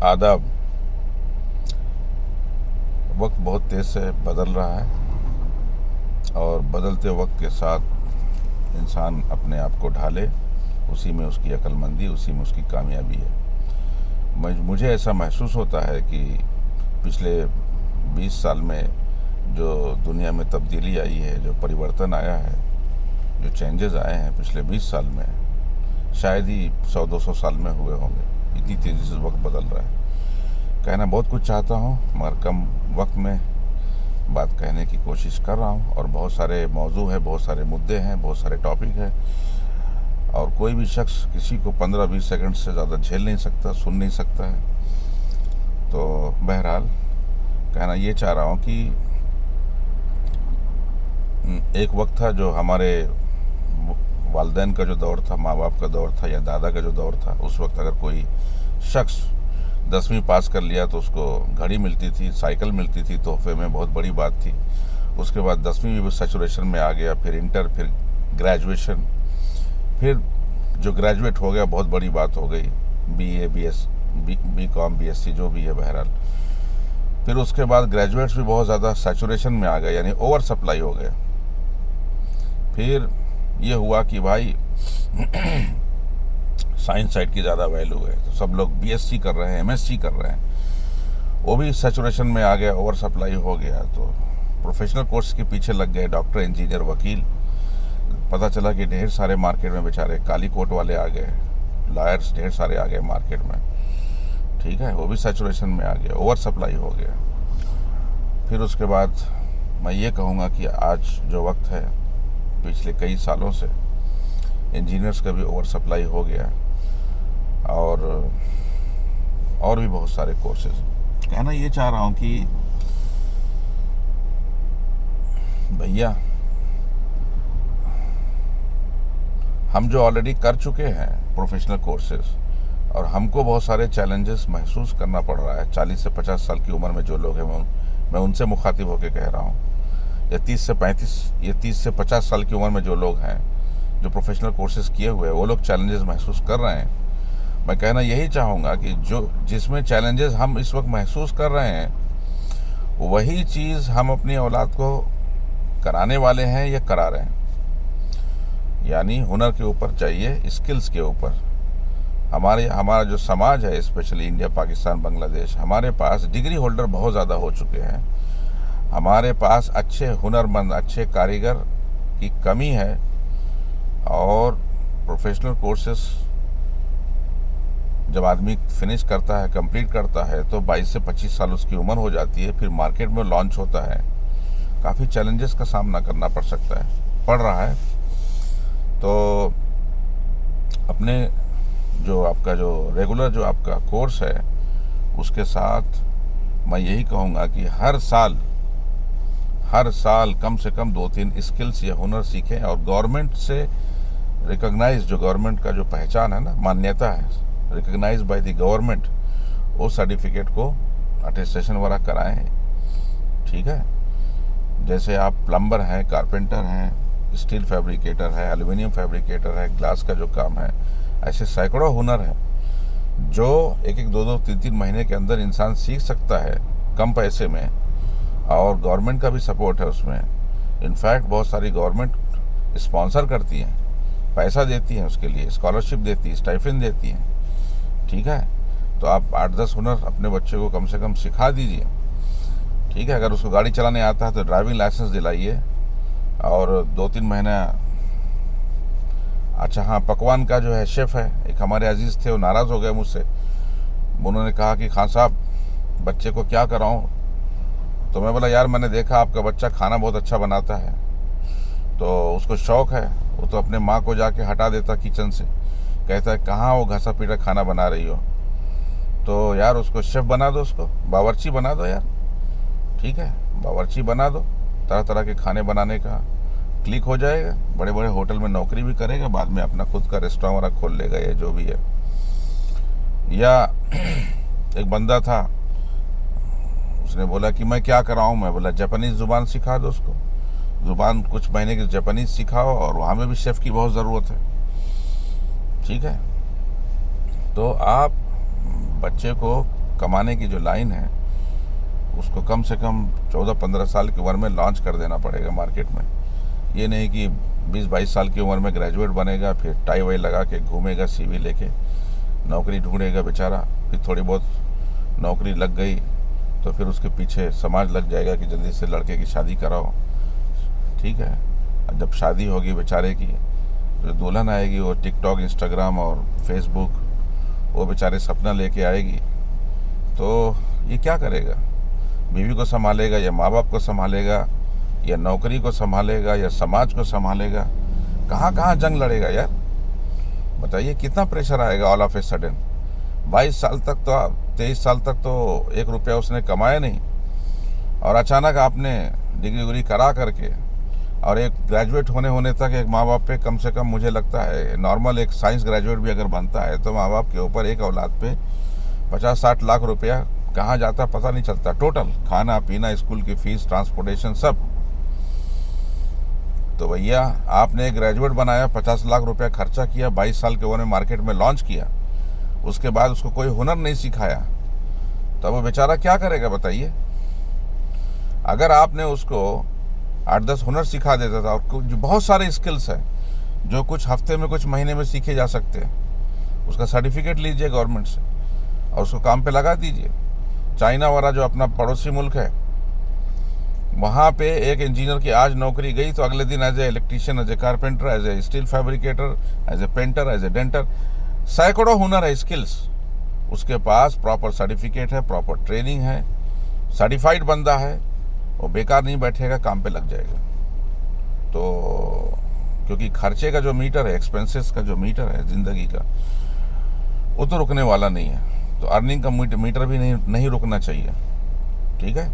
आदाब। वक्त बहुत तेज़ से बदल रहा है और बदलते वक्त के साथ इंसान अपने आप को ढाले, उसी में उसकी अक्लमंदी, उसी में उसकी कामयाबी है। मुझे ऐसा महसूस होता है कि पिछले 20 साल में जो दुनिया में तब्दीली आई है, जो परिवर्तन आया है, जो चेंजेस आए हैं पिछले 20 साल में, शायद ही 100-200 साल में हुए होंगे। इतनी तेज़ी से वक्त बदल रहा है। कहना बहुत कुछ चाहता हूँ मगर कम वक्त में बात कहने की कोशिश कर रहा हूँ, और बहुत सारे मौजू है, बहुत सारे मुद्दे हैं, बहुत सारे टॉपिक हैं, और कोई भी शख्स किसी को 15-20 सेकंड से ज़्यादा झेल नहीं सकता, सुन नहीं सकता है। तो बहरहाल कहना ये चाह रहा हूँ कि एक वक्त था जो हमारे वालिदैन का जो दौर था, माँ बाप का दौर था, या दादा का जो दौर था, उस वक्त अगर कोई शख्स 10वीं पास कर लिया तो उसको घड़ी मिलती थी, साइकिल मिलती थी तोहफे में, बहुत बड़ी बात थी। उसके बाद 10वीं भी सैचुरेशन में आ गया, फिर इंटर, फिर ग्रेजुएशन, फिर जो ग्रेजुएट हो गया बहुत बड़ी बात हो गई, BA BCom BSc जो भी है। बहरहाल फिर उसके बाद ग्रेजुएट्स भी बहुत ज़्यादा सैचुरेशन में आ गए, यानी ओवर सप्लाई हो गए। फिर ये हुआ कि भाई साइंस साइड की ज़्यादा वैल्यू है, तो सब लोग BSc कर रहे हैं, MSc कर रहे हैं, वो भी सैचुरेशन में आ गया, ओवर सप्लाई हो गया। तो प्रोफेशनल कोर्स के पीछे लग गए, डॉक्टर, इंजीनियर, वकील। पता चला कि ढेर सारे मार्केट में बेचारे काली कोट वाले आ गए, लॉयर्स ढेर सारे आ गए मार्केट में, ठीक है, वो भी सैचुरेशन में आ गया, ओवर सप्लाई हो गया। फिर उसके बाद मैं ये कहूँगा कि आज जो वक्त है, पिछले कई सालों से इंजीनियर्स का भी ओवर सप्लाई हो गया, और भी बहुत सारे कोर्सेज। कहना ये चाह रहा हूँ कि भैया, हम जो ऑलरेडी कर चुके हैं प्रोफेशनल कोर्सेज, और हमको बहुत सारे चैलेंजेस महसूस करना पड़ रहा है। 40 से 50 साल की उम्र में जो लोग हैं, मैं उनसे मुखातिब होकर कह रहा हूँ, या 30 से 50 साल की उम्र में जो लोग हैं, जो प्रोफेशनल कोर्सेज किए हुए हैं, वो लोग चैलेंजेस महसूस कर रहे हैं। मैं कहना यही चाहूँगा कि जिसमें चैलेंजेस हम इस वक्त महसूस कर रहे हैं, वही चीज़ हम अपनी औलाद को कराने वाले हैं या करा रहे हैं। यानी हुनर के ऊपर चाहिए, स्किल्स के ऊपर। हमारा जो समाज है, स्पेशली इंडिया, पाकिस्तान, बांग्लादेश, हमारे पास डिग्री होल्डर बहुत ज़्यादा हो चुके हैं। हमारे पास अच्छे हुनरमंद, अच्छे कारीगर की कमी है, और प्रोफेशनल कोर्सेस जब आदमी फिनिश करता है, कंप्लीट करता है, तो 22 से 25 साल उसकी उम्र हो जाती है। फिर मार्केट में लॉन्च होता है, काफ़ी चैलेंजेस का सामना करना पड़ रहा है। तो अपने जो रेगुलर जो आपका कोर्स है, उसके साथ मैं यही कहूँगा कि हर साल कम से कम 2-3 स्किल्स या हुनर सीखें, और गवर्नमेंट से रिकॉग्नाइज, जो गवर्नमेंट का जो पहचान है ना, मान्यता है, रिकॉग्नाइज बाय द गवर्नमेंट, वो सर्टिफिकेट को अटेस्टेशन वाला कराएं, ठीक है। जैसे आप प्लम्बर हैं, कारपेंटर हैं, स्टील फैब्रिकेटर है, एल्युमिनियम फैब्रिकेटर है, ग्लास का जो काम है, ऐसे सैकड़ों हुनर है जो 1-1, 2-2, 3-3 महीने के अंदर इंसान सीख सकता है कम पैसे में, और गवर्नमेंट का भी सपोर्ट है उसमें। इनफैक्ट बहुत सारी गवर्नमेंट स्पॉन्सर करती हैं, पैसा देती हैं उसके लिए, स्कॉलरशिप देती है, स्टाइपेंड देती हैं, ठीक है। तो आप 8-10 हुनर अपने बच्चे को कम से कम सिखा दीजिए, ठीक है। अगर उसको गाड़ी चलाने आता है तो ड्राइविंग लाइसेंस दिलाइए, और 2-3 महीना। अच्छा हाँ, पकवान का जो है शेफ़ है, एक हमारे अजीज़ थे, वो नाराज़ हो गए मुझसे। उन्होंने कहा कि खान साहब, बच्चे को क्या कराऊं? तो मैं बोला, यार मैंने देखा आपका बच्चा खाना बहुत अच्छा बनाता है, तो उसको शौक़ है, वो तो अपने माँ को जाके हटा देता किचन से, कहता है कहाँ वो घसा पीटा खाना बना रही हो, तो यार उसको शेफ़ बना दो, उसको बावर्ची बना दो यार, ठीक है, बावर्ची बना दो, तरह तरह के खाने बनाने का क्लिक हो जाएगा, बड़े बड़े होटल में नौकरी भी करेगा, बाद में अपना खुद का रेस्टोरेंट वाला खोल लेगा, या जो भी है। या एक बंदा था, उसने बोला कि मैं क्या कराऊं? मैं बोला जापानीज़ ज़ुबान सिखा दो उसको, ज़ुबान कुछ महीने की जापानीज़ सिखाओ, और वहाँ में भी शेफ़ की बहुत ज़रूरत है, ठीक है। तो आप बच्चे को कमाने की जो लाइन है उसको कम से कम 14-15 साल की उम्र में लॉन्च कर देना पड़ेगा मार्केट में। ये नहीं कि 20-22 साल की उम्र में ग्रेजुएट बनेगा, फिर टाई वाई लगा के घूमेगा, CV लेके नौकरी ढूंढेगा बेचारा, फिर थोड़ी बहुत नौकरी लग गई तो फिर उसके पीछे समाज लग जाएगा कि जल्दी से लड़के की शादी कराओ। ठीक है, जब शादी होगी बेचारे की, जो दुल्हन आएगी वो टिकटॉक, इंस्टाग्राम और फेसबुक वो बेचारे सपना लेके आएगी, तो ये क्या करेगा? बीवी को संभालेगा या माँ बाप को संभालेगा या नौकरी को संभालेगा या समाज को संभालेगा? कहाँ कहाँ जंग लड़ेगा यार? बताइए कितना प्रेशर आएगा ऑल ऑफ ए सडन। 22 साल तक तो 23 साल तक तो 1 रुपया उसने कमाया नहीं, और अचानक आपने डिग्री करा करके और एक ग्रेजुएट होने तक एक माँ बाप पे, कम से कम मुझे लगता है नॉर्मल एक साइंस ग्रेजुएट भी अगर बनता है तो माँ बाप के ऊपर एक औलाद पे 50-60 लाख रुपया कहाँ जाता पता नहीं चलता। टोटल खाना पीना, स्कूल की फीस, ट्रांसपोर्टेशन, सब। तो भैया आपने एक ग्रेजुएट बनाया, 50 लाख रुपया खर्चा किया, 22 साल के उम्र में मार्केट में लॉन्च किया, उसके बाद उसको कोई हुनर नहीं सिखाया, तो वो बेचारा क्या करेगा बताइए? अगर आपने उसको 8-10 हुनर सिखा देता था, और बहुत सारे स्किल्स हैं जो कुछ हफ्ते में, कुछ महीने में सीखे जा सकते हैं, उसका सर्टिफिकेट लीजिए गवर्नमेंट से और उसको काम पे लगा दीजिए। चाइना वाला जो अपना पड़ोसी मुल्क है, वहाँ पे एक इंजीनियर की आज नौकरी गई तो अगले दिन as a electrician, as a carpenter, as a steel fabricator, as a painter, as a denter, सैकड़ों हुनर है, स्किल्स। उसके पास प्रॉपर सर्टिफिकेट है, प्रॉपर ट्रेनिंग है, सर्टिफाइड बंदा है, वो बेकार नहीं बैठेगा, काम पे लग जाएगा। तो क्योंकि खर्चे का जो मीटर है, एक्सपेंसेस का जो मीटर है ज़िंदगी का, वो तो रुकने वाला नहीं है, तो अर्निंग का मीटर भी नहीं रुकना चाहिए। ठीक है।